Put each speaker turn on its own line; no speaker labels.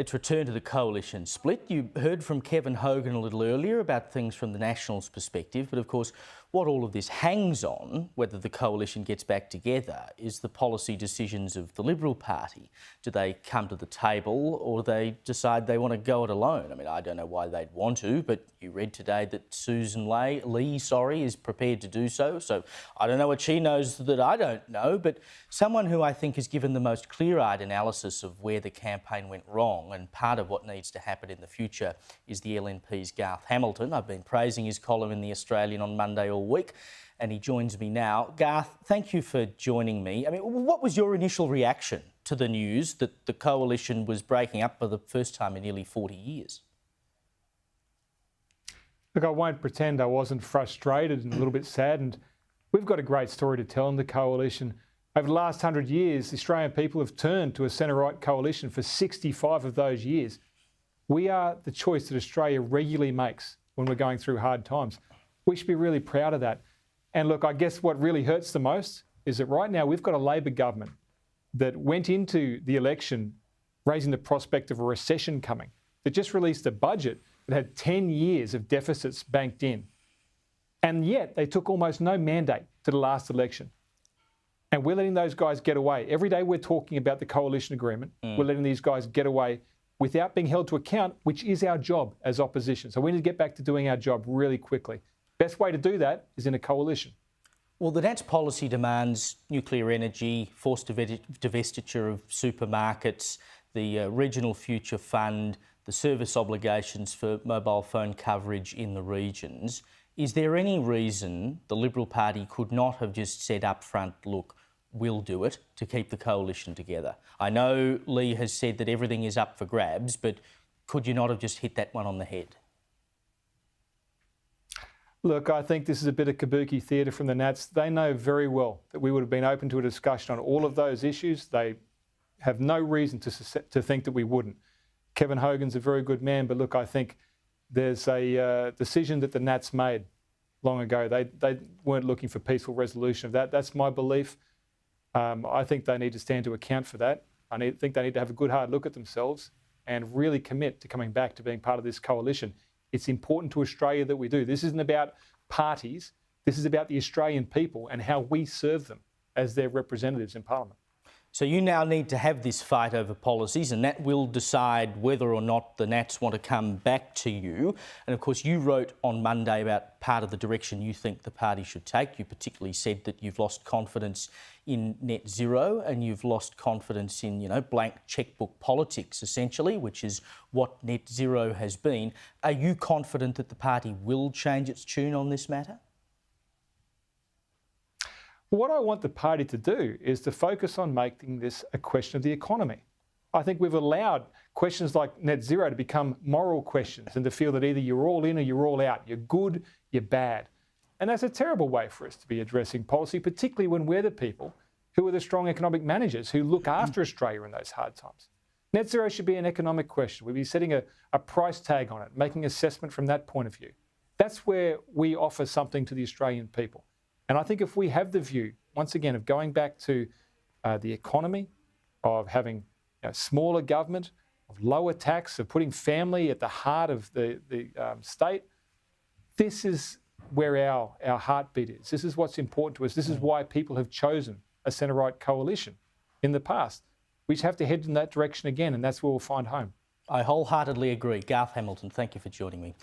Let's return to the coalition split. You heard from Kevin Hogan a little earlier about things from the Nationals' perspective, but of course what all of this hangs on, whether the coalition gets back together, is the policy decisions of the Liberal Party. Do they come to the table or do they decide they want to go it alone? I mean, I don't know why they'd want to, but you read today that Susan Lee is prepared to do so. So I don't know what she knows that I don't know, but someone who I think has given the most clear-eyed analysis of where the campaign went wrong and part of what needs to happen in the future is the LNP's Garth Hamilton. I've been praising his column in The Australian on Monday all week, and he joins me now. Garth, thank you for joining me. I mean, what was your initial reaction to the news that the coalition was breaking up for the first time in nearly 40 years?
Look, I won't pretend I wasn't frustrated and a little bit saddened. We've got a great story to tell in the coalition. Over the last 100 years, the Australian people have turned to a centre-right coalition for 65 of those years. We are the choice that Australia regularly makes when we're going through hard times. We should be really proud of that. And look, I guess what really hurts the most is that right now we've got a Labor government that went into the election raising the prospect of a recession coming, that just released a budget that had 10 years of deficits banked in. And yet they took almost no mandate to the last election. And we're letting those guys get away. Every day we're talking about the coalition agreement. We're letting these guys get away without being held to account, which is our job as opposition. So we need to get back to doing our job really quickly. Best way to do that is in a coalition.
Well, the Nats policy demands nuclear energy, forced divestiture of supermarkets, the Regional Future Fund, the service obligations for mobile phone coverage in the regions. Is there any reason the Liberal Party could not have just said up front, look, we'll do it to keep the coalition together? I know Lee has said that everything is up for grabs, but could you not have just hit that one on the head?
Look, I think this is a bit of kabuki theatre from the Nats. They know very well that we would have been open to a discussion on all of those issues. They have no reason to think that we wouldn't. Kevin Hogan's a very good man, but look, I think there's a decision that the Nats made long ago. They weren't looking for peaceful resolution of that. That's my belief. I think they need to stand to account for that. I think they need to have a good hard look at themselves and really commit to coming back to being part of this coalition. It's important to Australia that we do. This isn't about parties. This is about the Australian people and how we serve them as their representatives in Parliament.
So you now need to have this fight over policies, and that will decide whether or not the Nats want to come back to you. And of course, you wrote on Monday about part of the direction you think the party should take. You particularly said that you've lost confidence in net zero and you've lost confidence in, blank chequebook politics, essentially, which is what net zero has been. Are you confident that the party will change its tune on this matter?
What I want the party to do is to focus on making this a question of the economy. I think we've allowed questions like net zero to become moral questions and to feel that either you're all in or you're all out. You're good, you're bad. And that's a terrible way for us to be addressing policy, particularly when we're the people who are the strong economic managers who look after Australia in those hard times. Net zero should be an economic question. We'd be setting a price tag on it, making assessment from that point of view. That's where we offer something to the Australian people. And I think if we have the view, once again, of going back to the economy, of having smaller government, of lower tax, of putting family at the heart of the state, this is where our heartbeat is. This is what's important to us. This is why people have chosen a centre-right coalition in the past. We just have to head in that direction again, and that's where we'll find home.
I wholeheartedly agree. Garth Hamilton, thank you for joining me.